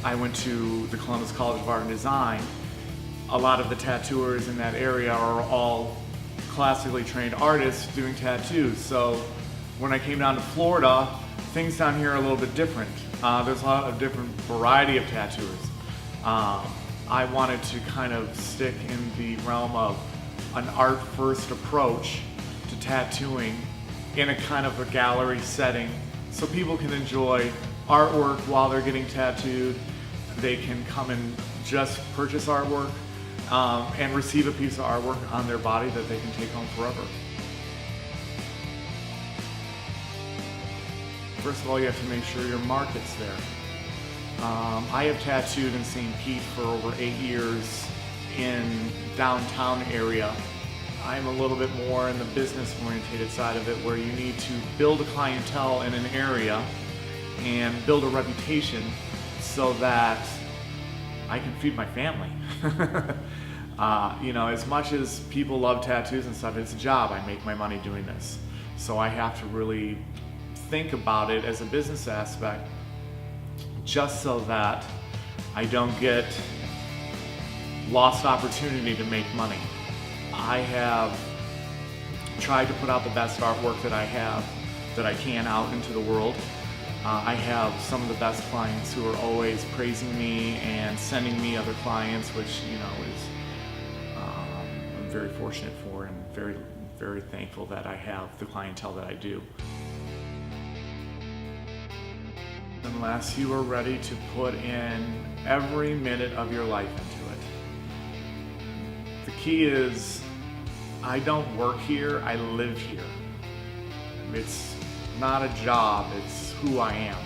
I went to the Columbus College of Art and Design. A lot of the tattooers in that area are all classically trained artists doing tattoos. So when I came down to Florida, things down here are a little bit different. There's a lot of different variety of tattooers. I wanted to kind of stick in the realm of an art-first approach to tattooing in a kind of a gallery setting so people can enjoy artwork while they're getting tattooed. They can come and just purchase artwork and receive a piece of artwork on their body that they can take home forever. First of all, you have to make sure your market's there. I have tattooed in St. Pete for over 8 years in downtown area. I'm a little bit more in the business-oriented side of it, where you need to build a clientele in an area and build a reputation so that I can feed my family. You know, as much as people love tattoos and stuff, it's a job. I make my money doing this. So I have to really think about it as a business aspect, just so that I don't get lost opportunity to make money. I have tried to put out the best artwork that I can out into the world. I have some of the best clients who are always praising me and sending me other clients, which, you know, is I'm very fortunate for, and very, very thankful that I have the clientele that I do. Unless you are ready to put in every minute of your life into it. The key is, I don't work here, I live here. It's not a job, it's who I am.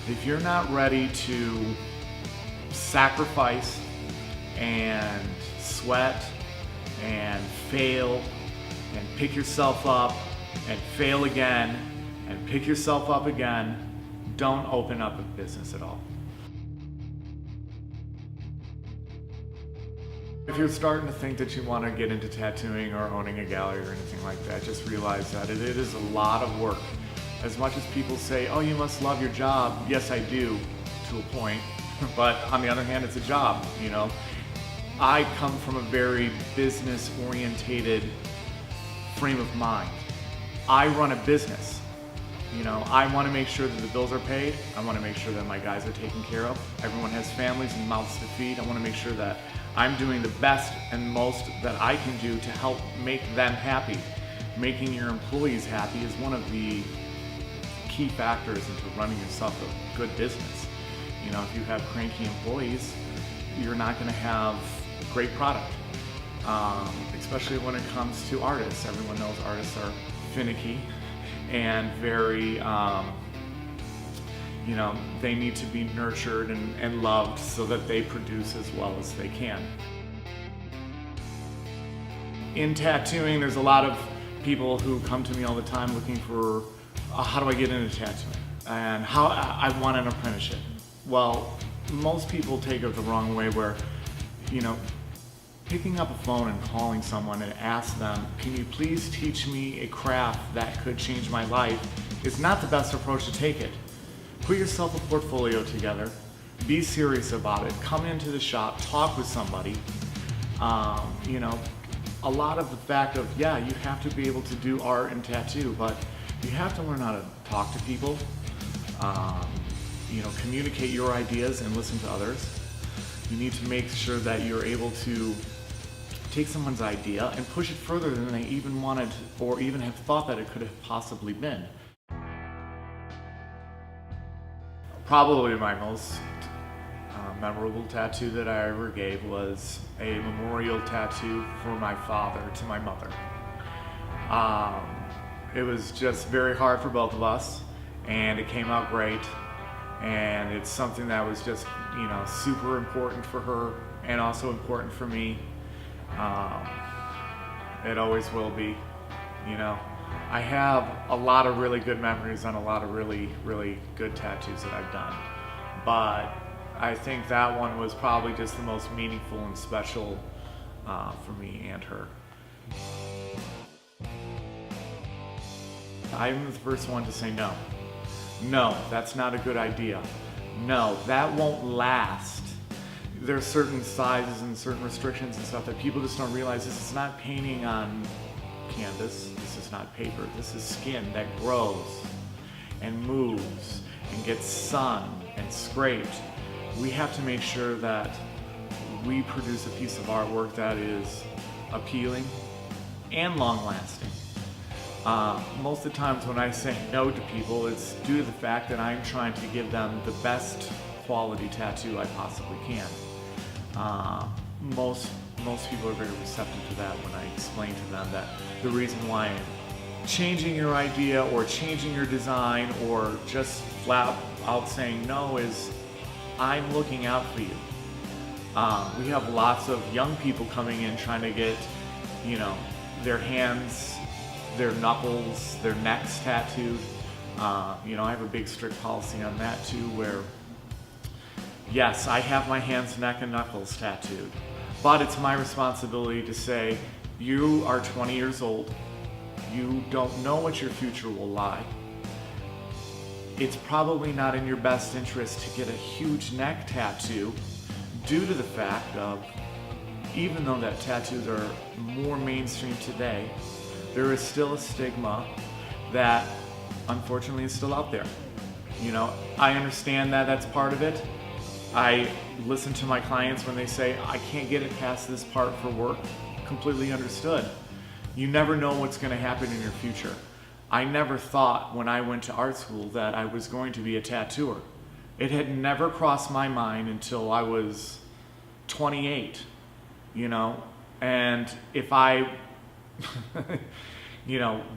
If you're not ready to sacrifice and sweat and fail and pick yourself up and fail again and pick yourself up again, don't open up a business at all. If you're starting to think that you want to get into tattooing or owning a gallery or anything like that, just realize that it is a lot of work. As much as people say, oh, you must love your job, yes I do, to a point, but on the other hand, it's a job, you know. I come from a very business-orientated frame of mind. I run a business. You know, I want to make sure that the bills are paid. I want to make sure that my guys are taken care of. Everyone has families and mouths to feed. I want to make sure that I'm doing the best and most that I can do to help make them happy. Making your employees happy is one of the key factors into running yourself a good business. You know, if you have cranky employees, you're not going to have a great product. Especially when it comes to artists. Everyone knows artists are finicky and very, you know, they need to be nurtured and loved so that they produce as well as they can. In tattooing, there's a lot of people who come to me all the time looking for, how do I get into tattooing? And how I want an apprenticeship. Well, most people take it the wrong way, where, you know, picking up a phone and calling someone and ask them, can you please teach me a craft that could change my life, is not the best approach to take it. Put yourself a portfolio together, be serious about it, come into the shop, talk with somebody. You know, a lot of the fact of, yeah, you have to be able to do art and tattoo, but you have to learn how to talk to people, you know, communicate your ideas and listen to others. You need to make sure that you're able to take someone's idea and push it further than they even wanted or even have thought that it could have possibly been. Probably my most memorable tattoo that I ever gave was a memorial tattoo for my father to my mother. It was just very hard for both of us, and it came out great. And it's something that was just, you know, super important for her and also important for me. It always will be, you know. I have a lot of really good memories on a lot of really, really good tattoos that I've done. But I think that one was probably just the most meaningful and special for me and her. I'm the first one to say no. No, that's not a good idea. No, that won't last. There are certain sizes and certain restrictions and stuff that people just don't realize. This is not painting on canvas. This is not paper. This is skin that grows and moves and gets sun and scraped. We have to make sure that we produce a piece of artwork that is appealing and long-lasting. Most of the times when I say no to people, it's due to the fact that I'm trying to give them the best quality tattoo I possibly can. Most people are very receptive to that when I explain to them that the reason why I'm changing your idea or changing your design or just flat out saying no is I'm looking out for you. We have lots of young people coming in trying to get, their hands, their knuckles, their necks tattooed. I have a big strict policy on that too, where yes, I have my hands, neck, and knuckles tattooed, but it's my responsibility to say, you are 20 years old, you don't know what your future will lie. It's probably not in your best interest to get a huge neck tattoo due to the fact of, even though that tattoos are more mainstream today, there is still a stigma that unfortunately is still out there. I understand that that's part of it. I listen to my clients when they say, I can't get it past this part for work. Completely understood. You never know what's going to happen in your future. I never thought when I went to art school that I was going to be a tattooer. It had never crossed my mind until I was 28, and if I,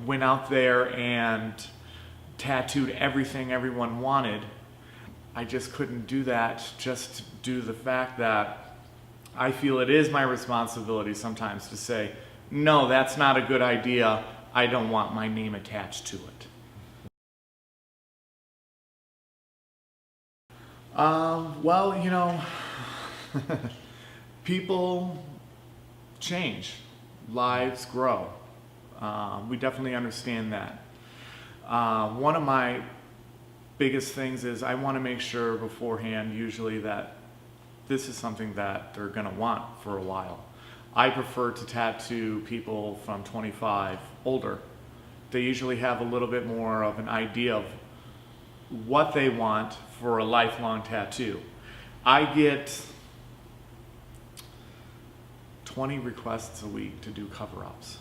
went out there and tattooed everything everyone wanted, I just couldn't do that just due to the fact that I feel it is my responsibility sometimes to say, no, that's not a good idea. I don't want my name attached to it. People change, lives grow. We definitely understand that. One of my biggest things is I want to make sure beforehand usually that this is something that they're going to want for a while. I prefer to tattoo people from 25 older. They usually have a little bit more of an idea of what they want for a lifelong tattoo. I get 20 requests a week to do cover-ups.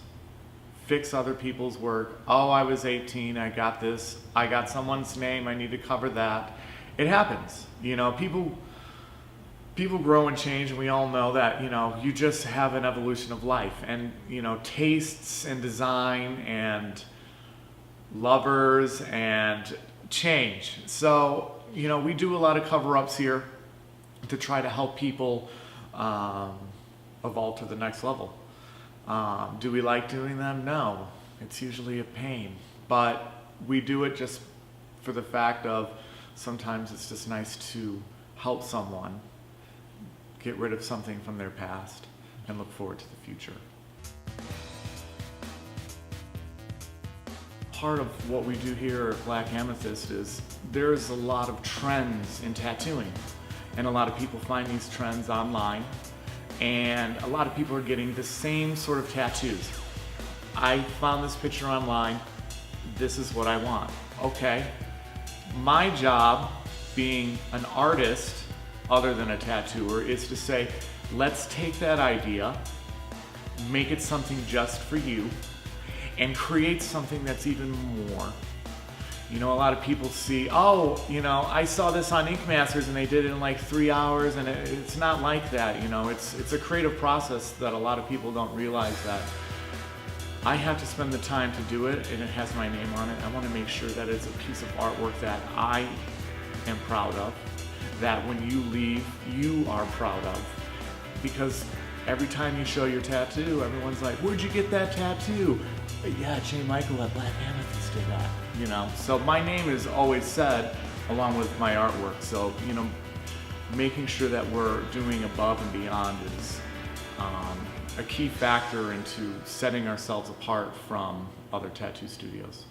Fix other people's work. Oh, I was 18, I got this. I got someone's name, I need to cover that. It happens. People grow and change, and we all know that, you just have an evolution of life, and, tastes and design and lovers and change. So, we do a lot of cover-ups here to try to help people evolve to the next level. Do we like doing them? No. It's usually a pain. But we do it just for the fact of sometimes it's just nice to help someone get rid of something from their past and look forward to the future. Part of what we do here at Black Amethyst is there's a lot of trends in tattooing, and a lot of people find these trends online, and a lot of people are getting the same sort of tattoos. I found this picture online, this is what I want. Okay, my job being an artist other than a tattooer is to say, let's take that idea, make it something just for you, and create something that's even more. A lot of people see, I saw this on Ink Masters and they did it in like 3 hours, and it's not like that. It's a creative process that a lot of people don't realize that I have to spend the time to do it, and it has my name on it. I want to make sure that it's a piece of artwork that I am proud of, that when you leave, you are proud of. Because every time you show your tattoo, everyone's like, where'd you get that tattoo? Yeah, J. Michael at Black Amethyst did that. So my name is always said along with my artwork. So, making sure that we're doing above and beyond is a key factor into setting ourselves apart from other tattoo studios.